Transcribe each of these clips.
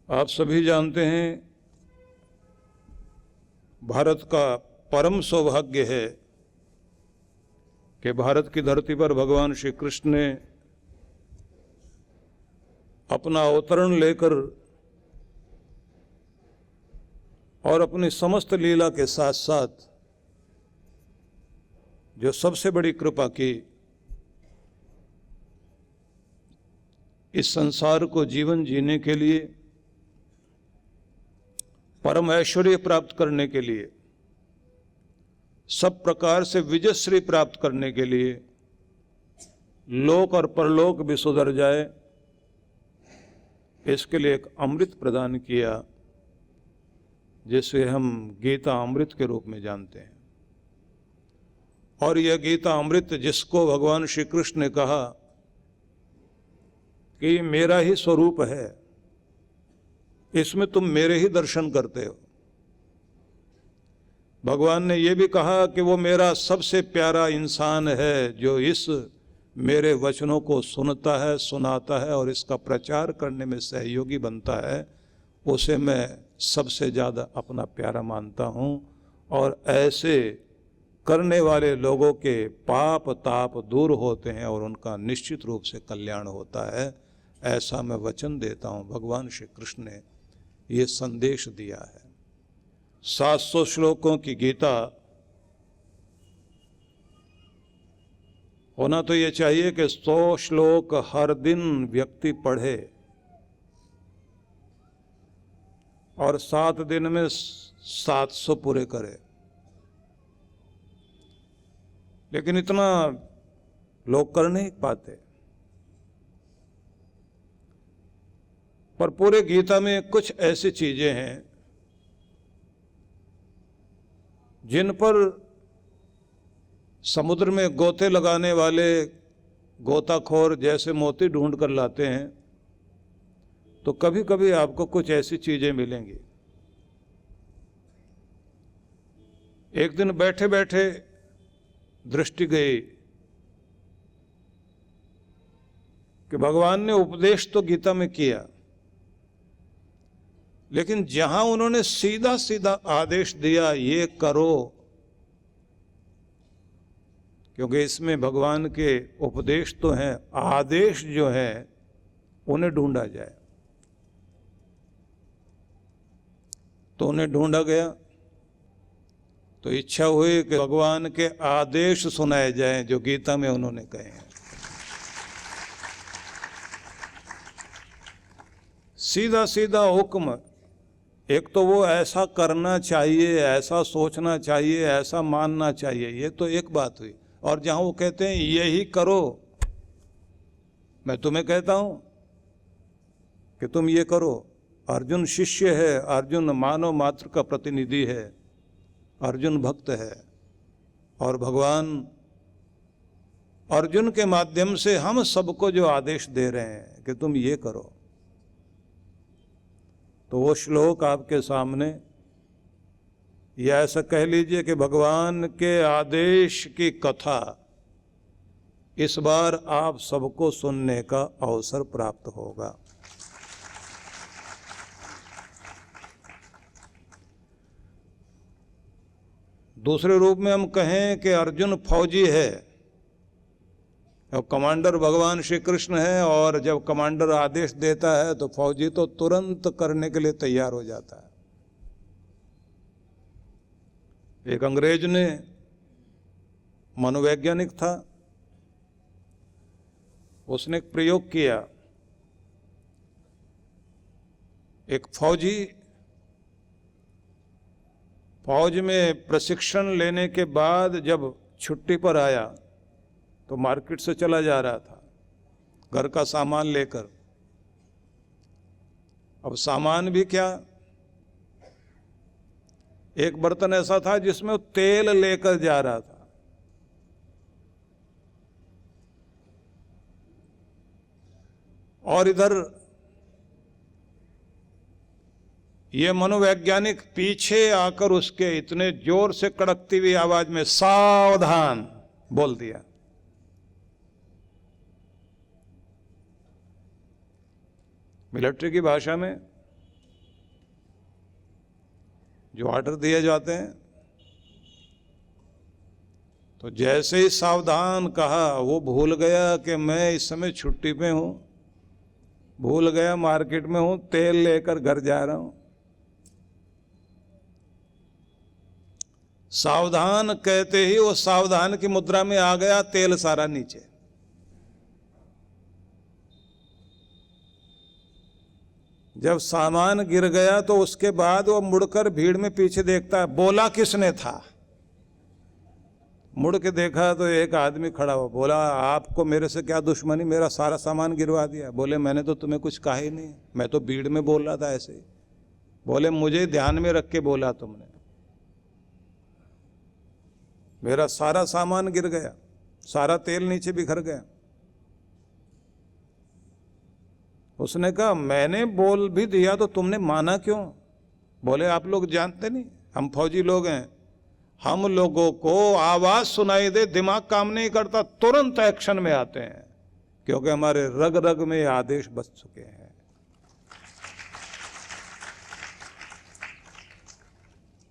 आप सभी जानते हैं, भारत का परम सौभाग्य है कि भारत की धरती पर भगवान श्री कृष्ण ने अपना अवतरण लेकर और अपनी समस्त लीला के साथ साथ जो सबसे बड़ी कृपा की, इस संसार को जीवन जीने के लिए, परम ऐश्वर्य प्राप्त करने के लिए, सब प्रकार से विजयश्री प्राप्त करने के लिए, लोक और परलोक भी सुधर जाए, इसके लिए एक अमृत प्रदान किया जिसे हम गीता अमृत के रूप में जानते हैं। और यह गीता अमृत जिसको भगवान श्री कृष्ण ने कहा कि मेरा ही स्वरूप है, इसमें तुम मेरे ही दर्शन करते हो। भगवान ने यह भी कहा कि वो मेरा सबसे प्यारा इंसान है जो इस मेरे वचनों को सुनता है, सुनाता है और इसका प्रचार करने में सहयोगी बनता है, उसे मैं सबसे ज़्यादा अपना प्यारा मानता हूँ। और ऐसे करने वाले लोगों के पाप ताप दूर होते हैं और उनका निश्चित रूप से कल्याण होता है, ऐसा मैं वचन देता हूँ। भगवान श्री कृष्ण ने ये संदेश दिया है। 700 श्लोकों की गीता होना तो ये चाहिए कि 100 श्लोक हर दिन व्यक्ति पढ़े और 7 दिन में 700 पूरे करे, लेकिन इतना लोग कर नहीं पाते। पर पूरे गीता में कुछ ऐसी चीजें हैं जिन पर समुद्र में गोते लगाने वाले गोताखोर जैसे मोती ढूंढ कर लाते हैं, तो कभी कभी आपको कुछ ऐसी चीजें मिलेंगी। एक दिन बैठे बैठे दृष्टि गई कि भगवान ने उपदेश तो गीता में किया, लेकिन जहां उन्होंने सीधा सीधा आदेश दिया ये करो, क्योंकि इसमें भगवान के उपदेश तो हैं, आदेश जो है उन्हें ढूंढा जाए, तो उन्हें ढूंढा गया। तो इच्छा हुई कि भगवान के आदेश सुनाए जाएं जो गीता में उन्होंने कहे हैं। सीधा सीधा हुक्म, एक तो वो ऐसा करना चाहिए, ऐसा सोचना चाहिए, ऐसा मानना चाहिए, ये तो एक बात हुई। और जहां वो कहते हैं यही करो, मैं तुम्हें कहता हूं कि तुम ये करो। अर्जुन शिष्य है, अर्जुन मानव मात्र का प्रतिनिधि है, अर्जुन भक्त है, और भगवान अर्जुन के माध्यम से हम सबको जो आदेश दे रहे हैं कि तुम ये करो। तो वो श्लोक आपके सामने, या ऐसा कह लीजिए कि भगवान के आदेश की कथा इस बार आप सबको सुनने का अवसर प्राप्त होगा। दूसरे रूप में हम कहें कि अर्जुन फौजी है और कमांडर भगवान श्री कृष्ण है, और जब कमांडर आदेश देता है तो फौजी तो तुरंत करने के लिए तैयार हो जाता है। एक अंग्रेज ने, मनोवैज्ञानिक था, उसने एक प्रयोग किया। एक फौजी फौज में प्रशिक्षण लेने के बाद जब छुट्टी पर आया तो मार्केट से चला जा रहा था घर का सामान लेकर। अब सामान भी क्या, एक बर्तन ऐसा था जिसमें वो तेल लेकर जा रहा था। और इधर ये मनोवैज्ञानिक पीछे आकर उसके इतने जोर से कड़कती हुई आवाज में सावधान बोल दिया। मिलिट्री की भाषा में जो ऑर्डर दिए जाते हैं। तो जैसे ही सावधान कहा, वो भूल गया कि मैं इस समय छुट्टी पे हूं, भूल गया मार्केट में हूं, तेल लेकर घर जा रहा हूं। सावधान कहते ही वो सावधान की मुद्रा में आ गया, तेल सारा नीचे। जब सामान गिर गया तो उसके बाद वो मुड़कर भीड़ में पीछे देखता है, बोला किसने था। मुड़ के देखा तो एक आदमी खड़ा हुआ। बोला, आपको मेरे से क्या दुश्मनी, मेरा सारा सामान गिरवा दिया। बोले, मैंने तो तुम्हें कुछ कहा ही नहीं, मैं तो भीड़ में बोल रहा था ऐसे ही। बोले, मुझे ध्यान में रख के बोला तुमने, मेरा सारा सामान गिर गया, सारा तेल नीचे बिखर गया। उसने कहा, मैंने बोल भी दिया तो तुमने माना क्यों। बोले, आप लोग जानते नहीं, हम फौजी लोग हैं, हम लोगों को आवाज सुनाई दे, दिमाग काम नहीं करता, तुरंत एक्शन में आते हैं, क्योंकि हमारे रग रग में आदेश बस चुके हैं।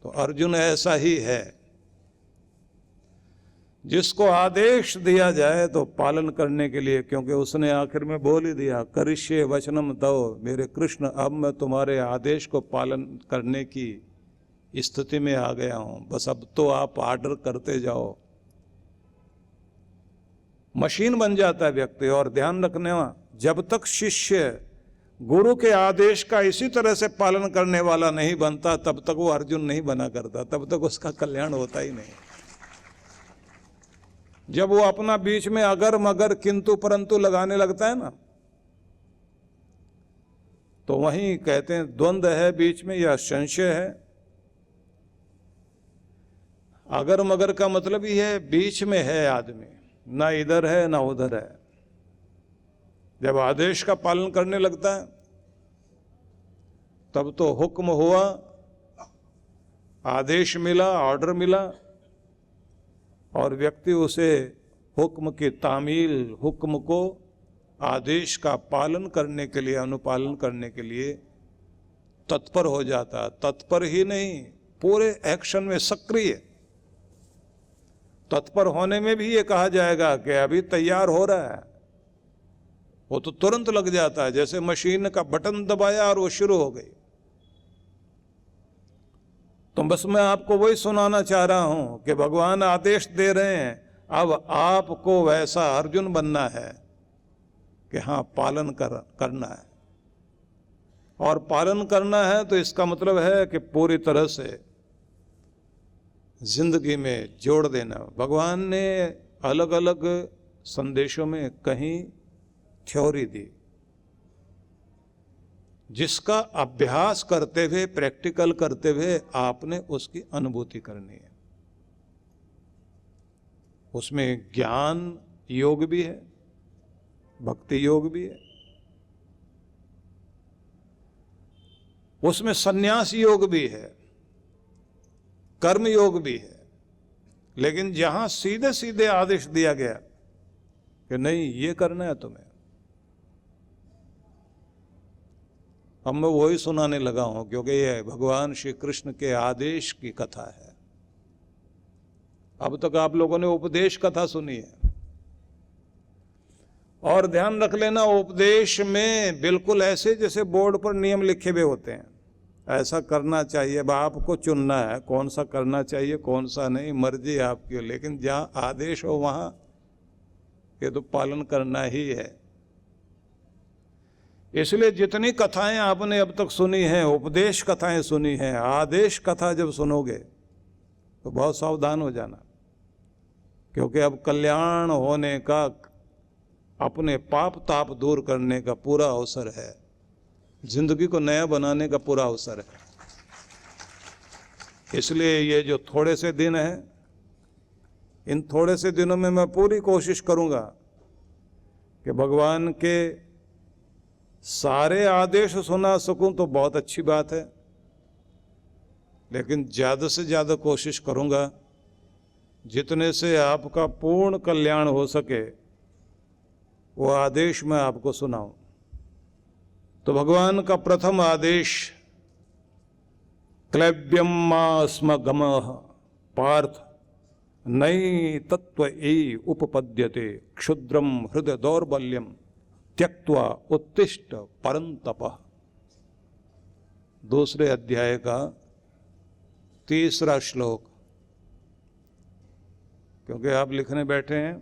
तो अर्जुन ऐसा ही है, जिसको आदेश दिया जाए तो पालन करने के लिए, क्योंकि उसने आखिर में बोल ही दिया, करिष्ये वचनम तव, मेरे कृष्ण अब मैं तुम्हारे आदेश को पालन करने की स्थिति में आ गया हूं, बस अब तो आप ऑर्डर करते जाओ। मशीन बन जाता है व्यक्ति। और ध्यान रखने, जब तक शिष्य गुरु के आदेश का इसी तरह से पालन करने वाला नहीं बनता, तब तक वो अर्जुन नहीं बना करता, तब तक उसका कल्याण होता ही नहीं। जब वो अपना बीच में अगर मगर किंतु परंतु लगाने लगता है ना, तो वहीं कहते हैं द्वंद्व है बीच में, या संशय है। अगर मगर का मतलब ही है बीच में है आदमी, ना इधर है ना उधर है। जब आदेश का पालन करने लगता है तब तो हुक्म हुआ, आदेश मिला, ऑर्डर मिला, और व्यक्ति उसे हुक्म की तामील, हुक्म को, आदेश का पालन करने के लिए, अनुपालन करने के लिए तत्पर हो जाता। तत्पर ही नहीं, पूरे एक्शन में सक्रिय। तत्पर होने में भी ये कहा जाएगा कि अभी तैयार हो रहा है, वो तो तुरंत लग जाता है, जैसे मशीन का बटन दबाया और वो शुरू हो गई। तो बस मैं आपको वही सुनाना चाह रहा हूं कि भगवान आदेश दे रहे हैं, अब आपको वैसा अर्जुन बनना है कि हाँ, पालन करना है। और पालन करना है तो इसका मतलब है कि पूरी तरह से जिंदगी में जोड़ देना। भगवान ने अलग अलग संदेशों में कहीं थ्योरी दी, जिसका अभ्यास करते हुए, प्रैक्टिकल करते हुए आपने उसकी अनुभूति करनी है। उसमें ज्ञान योग भी है, भक्ति योग भी है, उसमें संन्यास योग भी है, कर्म योग भी है। लेकिन जहां सीधे सीधे आदेश दिया गया कि नहीं, ये करना है तुम्हें, अब मैं वही सुनाने लगा हूं, क्योंकि यह भगवान श्री कृष्ण के आदेश की कथा है। अब तक आप लोगों ने उपदेश कथा सुनी है, और ध्यान रख लेना, उपदेश में बिल्कुल ऐसे जैसे बोर्ड पर नियम लिखे हुए होते हैं, ऐसा करना चाहिए। अब आपको चुनना है कौन सा करना चाहिए, कौन सा नहीं, मर्जी आपकी। लेकिन जहां आदेश हो वहां ये तो पालन करना ही है। इसलिए जितनी कथाएं आपने अब तक सुनी हैं, उपदेश कथाएं सुनी हैं, आदेश कथा जब सुनोगे तो बहुत सावधान हो जाना, क्योंकि अब कल्याण होने का, अपने पाप ताप दूर करने का पूरा अवसर है, जिंदगी को नया बनाने का पूरा अवसर है। इसलिए ये जो थोड़े से दिन हैं, इन थोड़े से दिनों में मैं पूरी कोशिश करूंगा कि भगवान के सारे आदेश सुना सकूं तो बहुत अच्छी बात है, लेकिन ज़्यादा से ज़्यादा कोशिश करूंगा जितने से आपका पूर्ण कल्याण हो सके वो आदेश मैं आपको सुनाऊं। तो भगवान का प्रथम आदेश क्लैब्यम मा स्म गमः पार्थ नई तत्व ए उपपद्यते क्षुद्रम हृदय दौर्बल्यम त्यक्त्वा उत्तिष्ठ परंतपः। दूसरे अध्याय का 3रा श्लोक। क्योंकि आप लिखने बैठे हैं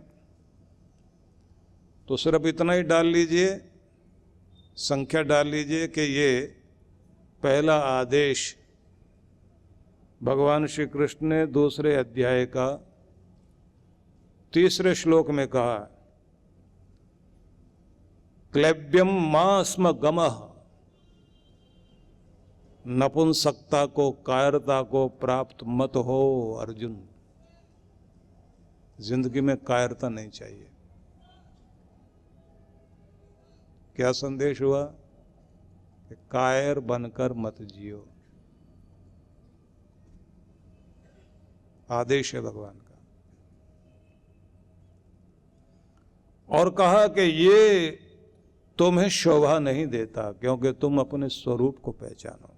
तो सिर्फ इतना ही डाल लीजिए, संख्या डाल लीजिए कि ये पहला आदेश भगवान श्री कृष्ण ने दूसरे अध्याय का 3रे श्लोक में कहा, क्लैब्यम मा स्म गमः, नपुंसकता को, कायरता को प्राप्त मत हो अर्जुन। जिंदगी में कायरता नहीं चाहिए। क्या संदेश हुआ कि कायर बनकर मत जियो, आदेश है भगवान का। और कहा कि ये तुम्हें शोभा नहीं देता क्योंकि तुम अपने स्वरूप को पहचानो।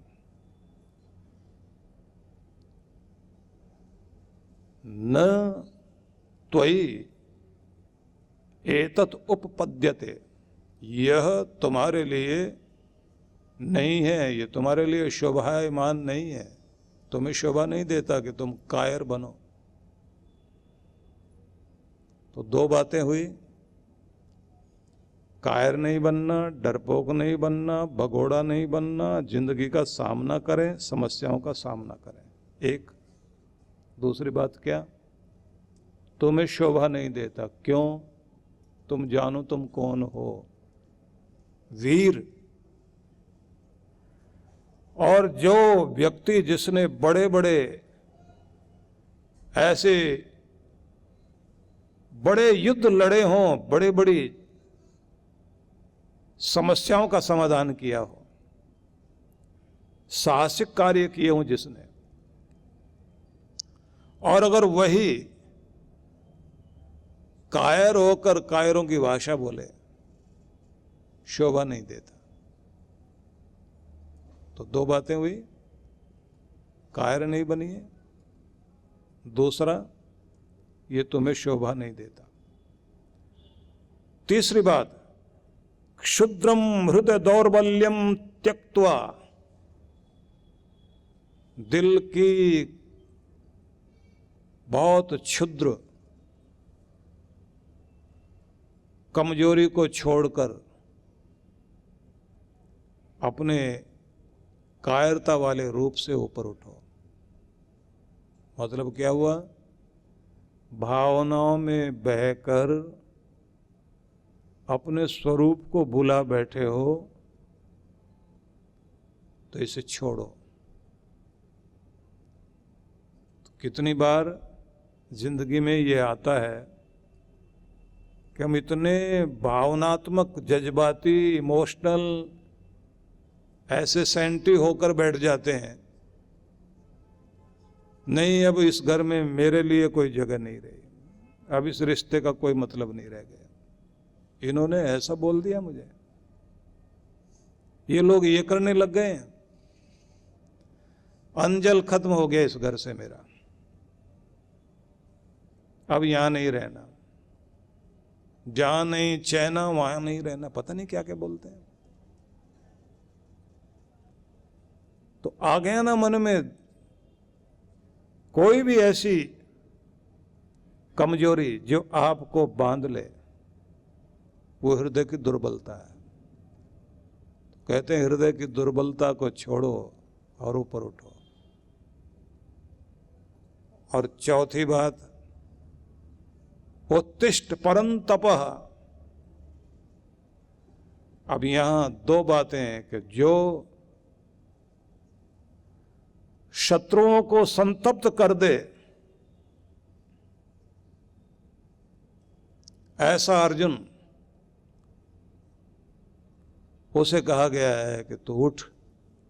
न त्वयि एतत् उपपद्यते, यह तुम्हारे लिए नहीं है, ये तुम्हारे लिए शोभायमान नहीं है, तुम्हें शोभा नहीं देता कि तुम कायर बनो। तो 2 बातें हुई, कायर नहीं बनना, डरपोक नहीं बनना, भगोड़ा नहीं बनना, जिंदगी का सामना करें, समस्याओं का सामना करें। एक दूसरी बात क्या, तुम्हें शोभा नहीं देता, क्यों? तुम जानो तुम कौन हो, वीर। और जो व्यक्ति जिसने बड़े बड़े ऐसे बड़े युद्ध लड़े हों, बड़े बड़ी समस्याओं का समाधान किया हो, साहसिक कार्य किए हों जिसने, और अगर वही कायर होकर कायरों की भाषा बोले, शोभा नहीं देता। तो 2 बातें हुई, कायर नहीं बनिए, दूसरा ये तुम्हें शोभा नहीं देता। तीसरी बात, क्षुद्रम हृदय दौर्बल्यम त्यक्त्वा, दिल की बहुत क्षुद्र कमजोरी को छोड़कर अपने कायरता वाले रूप से ऊपर उठो। मतलब क्या हुआ, भावनाओं में बहकर अपने स्वरूप को भुला बैठे हो तो इसे छोड़ो। तो कितनी बार जिंदगी में ये आता है कि हम इतने भावनात्मक, जज्बाती, इमोशनल, ऐसे सेंटी होकर बैठ जाते हैं, नहीं अब इस घर में मेरे लिए कोई जगह नहीं रही, अब इस रिश्ते का कोई मतलब नहीं रह गया। इन्होंने ऐसा बोल दिया मुझे, ये लोग ये करने लग गए हैं, अंजल खत्म हो गया इस घर से मेरा, अब यहां नहीं रहना, जहां नहीं चैना वहां नहीं रहना, पता नहीं क्या क्या बोलते हैं। तो आ गया ना मन में कोई भी ऐसी कमजोरी जो आपको बांध ले, वो हृदय की दुर्बलता है। कहते हैं हृदय की दुर्बलता को छोड़ो और ऊपर उठो। और चौथी बात, उत्तिष्ठ परंतपः। अब यहां 2 बातें हैं कि जो शत्रुओं को संतप्त कर दे, ऐसा अर्जुन, उसे कहा गया है कि तू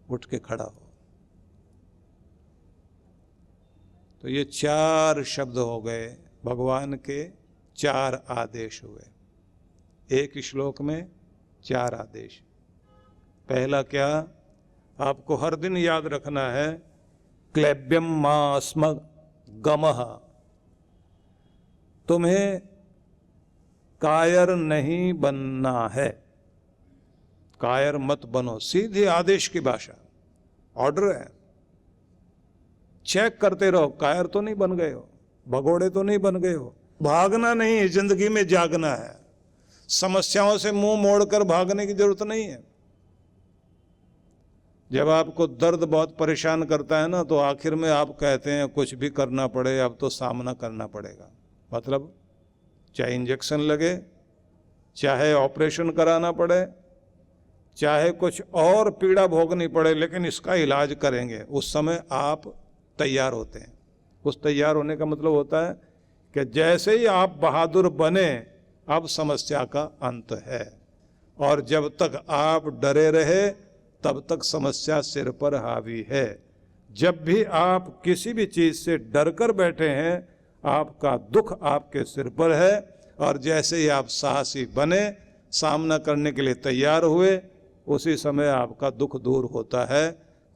उठ के खड़ा हो। तो ये 4 शब्द हो गए, भगवान के 4 आदेश हुए। एक श्लोक में 4 आदेश। पहला क्या, आपको हर दिन याद रखना है क्लैब्यम मा स्म गमः, तुम्हें कायर नहीं बनना है, कायर मत बनो। सीधे आदेश की भाषा, ऑर्डर है। चेक करते रहो, कायर तो नहीं बन गए हो, भगोड़े तो नहीं बन गए हो। भागना नहीं है, जिंदगी में जागना है। समस्याओं से मुंह मोड़कर भागने की जरूरत नहीं है। जब आपको दर्द बहुत परेशान करता है ना, तो आखिर में आप कहते हैं कुछ भी करना पड़े, अब तो सामना करना पड़ेगा। मतलब चाहे इंजेक्शन लगे, चाहे ऑपरेशन कराना पड़े, चाहे कुछ और पीड़ा भोगनी पड़े, लेकिन इसका इलाज करेंगे। उस समय आप तैयार होते हैं। उस तैयार होने का मतलब होता है कि जैसे ही आप बहादुर बने, अब समस्या का अंत है। और जब तक आप डरे रहे, तब तक समस्या सिर पर हावी है। जब भी आप किसी भी चीज से डर कर बैठे हैं, आपका दुख आपके सिर पर है। और जैसे ही आप साहसी बने, सामना करने के लिए तैयार हुए, उसी समय आपका दुख दूर होता है।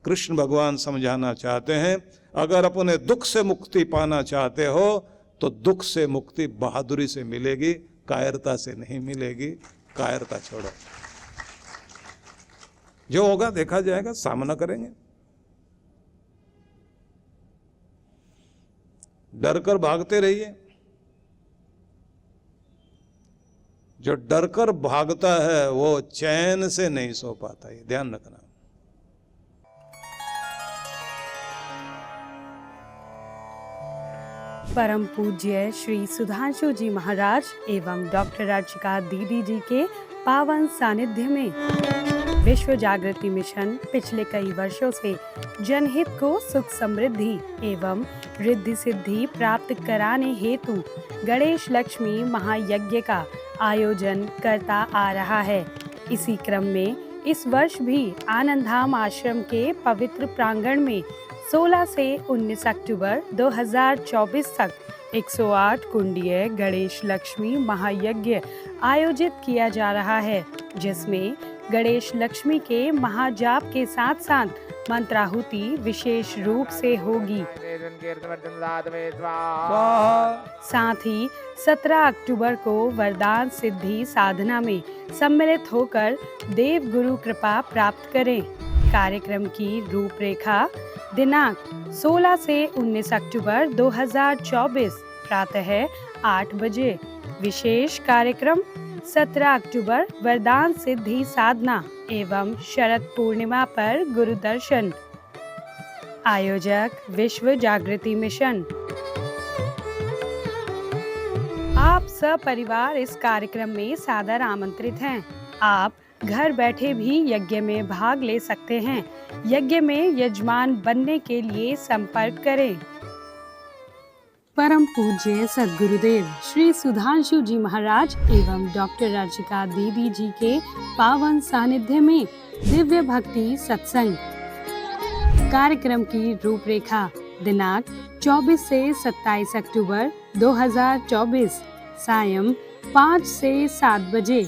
कृष्ण भगवान समझाना चाहते हैं, अगर अपने दुख से मुक्ति पाना चाहते हो, तो दुख से मुक्ति बहादुरी से मिलेगी, कायरता से नहीं मिलेगी। कायरता छोड़ो, जो होगा देखा जाएगा, सामना करेंगे। डर कर भागते रहिए। जो डर कर भागता है वो चैन से नहीं सो पाता, ये ध्यान रखना। परम पूज्य श्री सुधांशु जी महाराज एवं डॉक्टर अर्चिका दीदी जी के पावन सानिध्य में विश्व जागृति मिशन पिछले कई वर्षों से जनहित को सुख समृद्धि एवं रिद्धि सिद्धि प्राप्त कराने हेतु गणेश लक्ष्मी महायज्ञ का आयोजन करता आ रहा है। इसी क्रम में इस वर्ष भी आनंदधाम आश्रम के पवित्र प्रांगण में 16 से 19 अक्टूबर 2024 तक 108 कुंडीय गणेश लक्ष्मी महायज्ञ आयोजित किया जा रहा है, जिसमें गणेश लक्ष्मी के महाजाप के साथ साथ मंत्राहुति विशेष रूप से होगी। साथ ही 17 अक्टूबर को वरदान सिद्धि साधना में सम्मिलित होकर देव गुरु कृपा प्राप्त करें। कार्यक्रम की रूपरेखा दिनांक 16 से 19 अक्टूबर 2024 प्रातः 8 बजे। विशेष कार्यक्रम 17 अक्टूबर वरदान सिद्धि साधना एवं शरद पूर्णिमा पर गुरु दर्शन। आयोजक विश्व जागृति मिशन। आप सपरिवार इस कार्यक्रम में सादर आमंत्रित हैं। आप घर बैठे भी यज्ञ में भाग ले सकते हैं। यज्ञ में यजमान बनने के लिए संपर्क करें। परम पूज्य सद्गुरुदेव श्री सुधांशु जी महाराज एवं डॉक्टर अर्चिका दीदी जी के पावन सानिध्य में दिव्य भक्ति सत्संग। कार्यक्रम की रूपरेखा दिनांक 24 से 27 अक्टूबर 2024 सायं 5 से 7 बजे।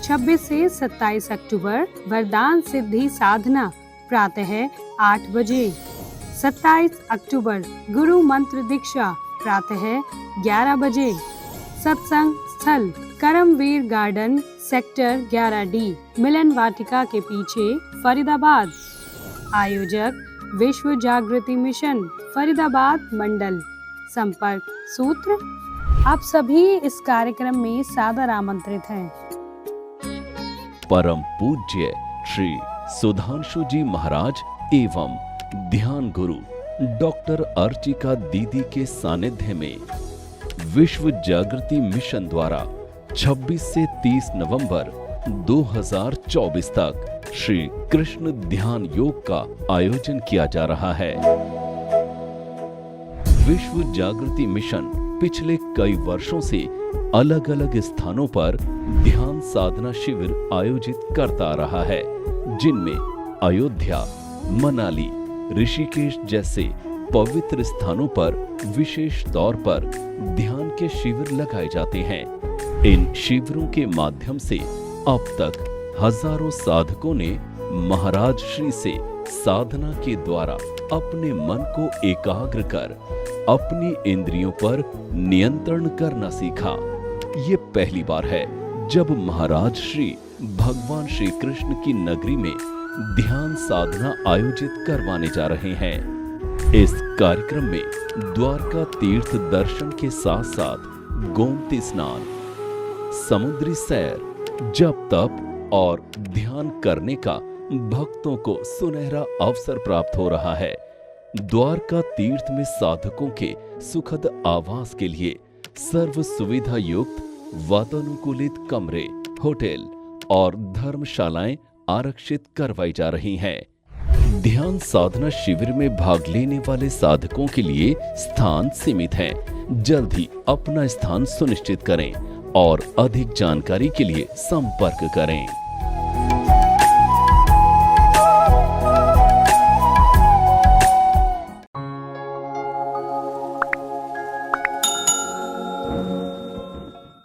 26 से 27 अक्टूबर वरदान सिद्धि साधना प्रातः 8 बजे। 27 अक्टूबर गुरु मंत्र दीक्षा प्रातः 11 बजे। सत्संग स्थल करमवीर गार्डन सेक्टर 11D मिलन वाटिका के पीछे फरीदाबाद। आयोजक विश्व जागृति मिशन फरीदाबाद मंडल। संपर्क सूत्र। आप सभी इस कार्यक्रम में सादर आमंत्रित हैं। परम पूज्य श्री सुधांशु जी महाराज एवं ध्यान गुरु डॉक्टर अर्चिका दीदी के सानिध्य में विश्व जागृति मिशन द्वारा 26 से 30 नवंबर 2024 तक श्री कृष्ण ध्यान योग का आयोजन किया जा रहा है। विश्व जागृति मिशन पिछले कई वर्षों से अलग अलग स्थानों पर ध्यान साधना शिविर आयोजित करता रहा है, जिनमें अयोध्या, मनाली, ऋषिकेश जैसे पवित्र स्थानों पर विशेष तौर पर ध्यान के शिविर लगाए जाते हैं। इन शिविरों के माध्यम से अब तक हजारों साधकों ने महाराज श्री से साधना के द्वारा अपने मन को एकाग्र कर अपनी इंद्रियों पर नियंत्रण करना सीखा। ये पहली बार है जब महाराज श्री भगवान श्री कृष्ण की नगरी में ध्यान साधना आयोजित करवाने जा रहे हैं। इस कार्यक्रम में द्वारका तीर्थ दर्शन के साथ साथ गोमती स्नान, समुद्री सैर, जप तप और ध्यान करने का भक्तों को सुनहरा अवसर प्राप्त हो रहा है। द्वारका तीर्थ में साधकों के सुखद आवास के लिए सर्व सुविधा युक्त वातानुकूलित कमरे, होटल और धर्मशालाएं आरक्षित करवाई जा रही हैं। ध्यान साधना शिविर में भाग लेने वाले साधकों के लिए स्थान सीमित हैं। जल्द ही अपना स्थान सुनिश्चित करें और अधिक जानकारी के लिए संपर्क करें।